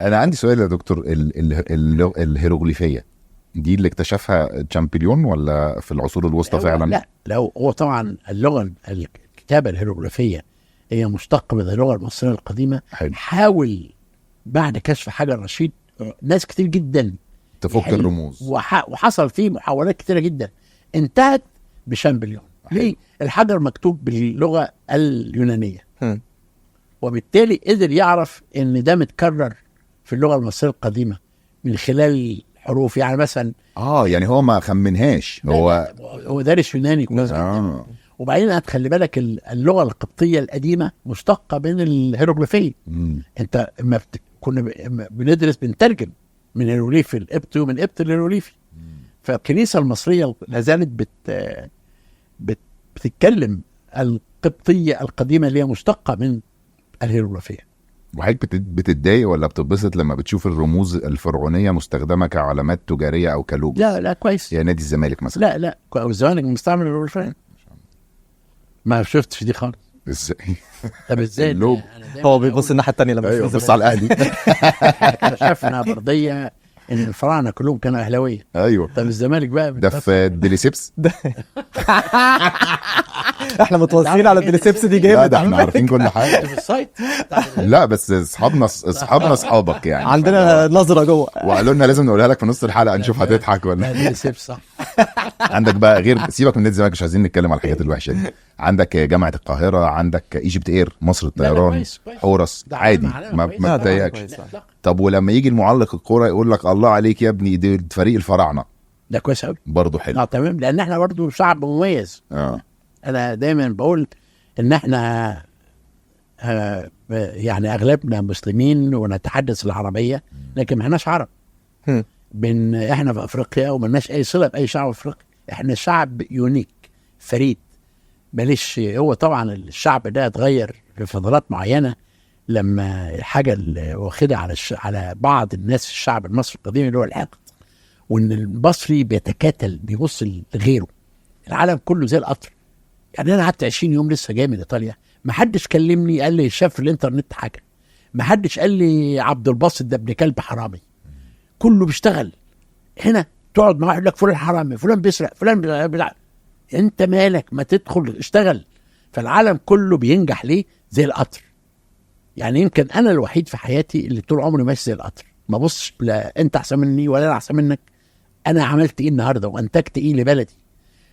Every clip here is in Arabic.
انا عندي سؤال يا دكتور، الهيروغليفيه دي اللي اكتشفها تشامبليون ولا في العصور الوسطى فعلا؟ لا هو طبعا الكتابه الهيروغليفيه هي مشتقه من اللغه المصريه القديمه. حلو. حاول بعد كشف حجر رشيد ناس كتير جدا تفك الرموز، وحصل فيه محاولات كتيره جدا انتهت بشامبليون. ليه؟ الحجر مكتوب باللغه اليونانيه، وبالتالي قدر يعرف ان ده متكرر في اللغه المصريه القديمه من خلال الحروف. يعني مثلا يعني هو ما خمنهاش، هو دارس يوناني كويس جدا. وبعدين هتخلي بالك اللغه القبطيه القديمه مشتقه من الهيروغليفيه. انت كنا بندرس بنترجم من الهيروغليفي القبطي ومن قبط الهيروغليفي. فالكنيسه المصريه لا زالت بتتكلم القبطيه القديمه اللي هي مشتقه من الهيروغليفيه. وحضرتك بتتضايق ولا بتتبسط لما بتشوف الرموز الفرعونيه مستخدمه كعلامات تجاريه او كلوجو؟ لا كويس. يا نادي الزمالك مثلا. لا او الزمالك مستعمل الهيروغليفيه. ما شفتش دي خالص. ازاي؟ طب ازاي؟ هو بيبص الناحيه الثانيه لما بيبص على الاهلي. اكتشفنا برضيه ان الفراعنه كلهم كانوا اهلاويه. ايوه. طب الزمالك بقى ده في ديليسيبس. احنا متوصلين على الديليسيبس دي جامد. لا ده احنا عارفين كل حاجه في السايت. لا بس اصحابنا اصحابك يعني عندنا نظره جوه، وقالوا لنا لازم نقولها لك في نص الحلقه نشوف هتضحك ولا. ديليسيبس صح. عندك بقى غير، سيبك من نادي الزمالك مش عايزين نتكلم على الحاجات الوحشه دي. عندك جامعه القاهره، عندك ايجيبت اير، مصر الطيران، حورس، عادي ما تضايقش. طب ولما يجي المعلق الكوره يقول لك الله عليك يا ابني دي فريق الفراعنه، ده كويس قوي برضه حلو. تمام، لان احنا برضه شعب مميز. انا دايما بقول ان احنا يعني اغلبنا مسلمين ونتحدث العربيه، لكن ما احناش عرب. احنا في افريقيا ومالناش اي صله باي شعب افريقي. احنا شعب يونيك فريد. معلش، هو طبعا الشعب ده اتغير في فترات معينه لما الحاجه اللي واخدها على بعض الناس في الشعب المصري القديم اللي هو الحقد، وان المصري بيتكاتل بيبص لغيره. العالم كله زي القطر. يعني انا قعدت 20 يوم لسه جاي من ايطاليا، ما حدش كلمني قال لي شاف في الانترنت حاجه، ما حدش قال لي عبد الباسط ده ابن كلب حرامي. كله بيشتغل. هنا تقعد معاه يقول لك فلان حرامي، فلان بيسرق، فلان بيلعب. انت مالك؟ ما تدخل اشتغل. فالعالم كله بينجح ليه؟ زي القطر. يعني يمكن انا الوحيد في حياتي اللي طول عمري ماشي زي القطر، ما بصش لا انت احسن مني ولا انا احسن منك. انا عملت ايه النهارده وانتجت ايه لبلدي.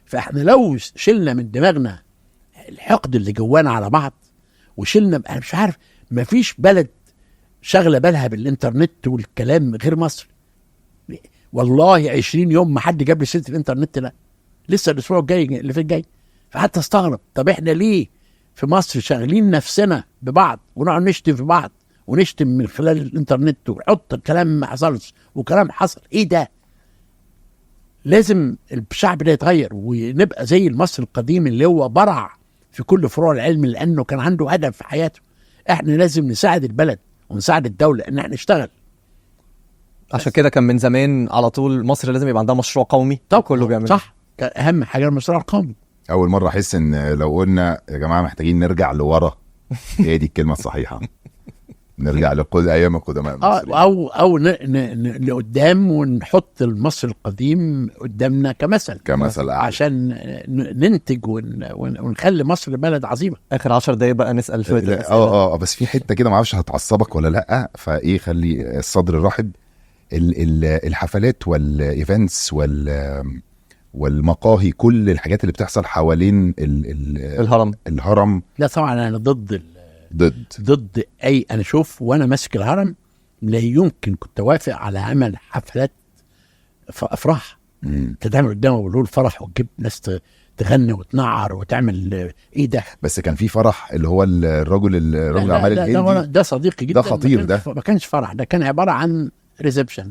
فاحنا لو شلنا من دماغنا الحقد اللي جوانا على بعض، وشلنا، انا مش عارف، ما فيش بلد شغله بالها بالانترنت والكلام غير مصر. والله 20 يوم ما حد جاب لي سيره الانترنت. لا، لسه الاسبوع الجاي اللي في الجاي. فحتى استغرب، طب احنا ليه في مصر شاغلين نفسنا ببعض ونقعد نشتم في بعض ونشتم من خلال الانترنت ونحط كلام ما حصلش وكلام حصل؟ ايه ده؟ لازم الشعب ده يتغير ونبقى زي المصري القديم اللي هو برع في كل فروع العلم، لانه كان عنده هدف في حياته. احنا لازم نساعد البلد ونساعد الدولة ان احنا نشتغل. عشان كده كان من زمان على طول مصر لازم يبقى عندها مشروع قومي. طب كله بيعمل صح، اهم حاجة المشروع القومي. اول مرة احس ان لو قلنا يا جماعة محتاجين نرجع لورا، هي دي الكلمة الصحيحة. نرجع ايام القدماء او لقدام ونحط المصري القديم قدامنا كمثل عشان ننتج ونخلي مصر بلد عظيمه. اخر 10 دقايق بقى نسال شويه. بس في حته كده ما اعرفش هتعصبك ولا لا، فايه خلي الصدر رحب. الحفلات والايفنتس والمقاهي، كل الحاجات اللي بتحصل حوالين الهرم. لا طبعا انا ضد اي، انا شوف وانا ماسك الهرم لا يمكن كنت اوافق على عمل حفلات افراح تتعمل قدامه بالليل، فرح وتجيب ناس تغني وتنعر وتعمل ايه ده. بس كان في فرح اللي هو الرجل عمال الهندي ده صديقي جدا، ده خطير. ده ما كانش فرح، ده كان عباره عن ريسبشن.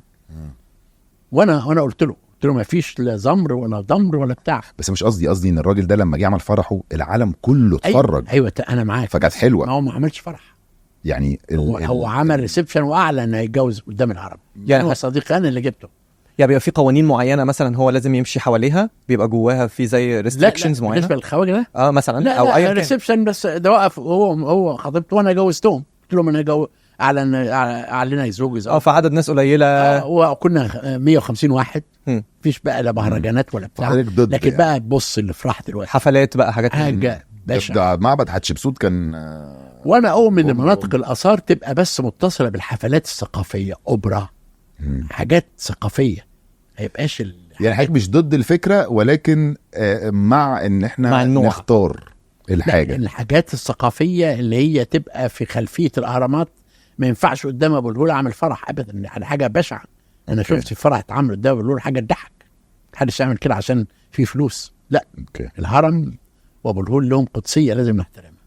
وانا قلت له ما فيش لا زمر ولا ضمر ولا بتاع. بس مش قصدي ان الراجل ده لما جه عمل فرحه العالم كله اتفرج. ايوه انا معاك، فكانت حلوه. هو ما عملش فرح يعني هو عمل ريسبشن واعلن انه هيتجوز قدام العرب. يعني هو صديقي انا اللي جبته. يعني بيبقى في قوانين معينه مثلا هو لازم يمشي حواليها، بيبقى جواها في زي ريستريكشنز معينه بالنسبه للخواجه ده مثلا لا او اي ريسبشن بس ده وقف هو خطيبته وانا جوزتهم. قلت لهم انا اعلن يزوج فعدد ناس قليله. وكنا 150 واحد. مفيش بقى لا مهرجانات ولا بتاع، لكن يعني بقى تبص الافراح دلوقتي حفلات بقى حاجه بشعه. معبد حتشبسوت كان وانا اؤمن ان مناطق الاثار تبقى بس متصله بالحفلات الثقافيه، اوبرا، حاجات ثقافيه، ما يبقاش يعني حضرتك مش ضد الفكره، ولكن مع ان احنا نختار الحاجه. الحاجات الثقافيه اللي هي تبقى في خلفيه الاهرامات ما ينفعش قدام ابو الهول اعمل فرح ابدا، يعني حاجه بشعه. انا شفت فرح اتعمل قدام ابو الهول حاجه تضحك، محدش يعمل كده عشان في فلوس، لا. الهرم وابو الهول لهم قدسيه لازم نحترمها.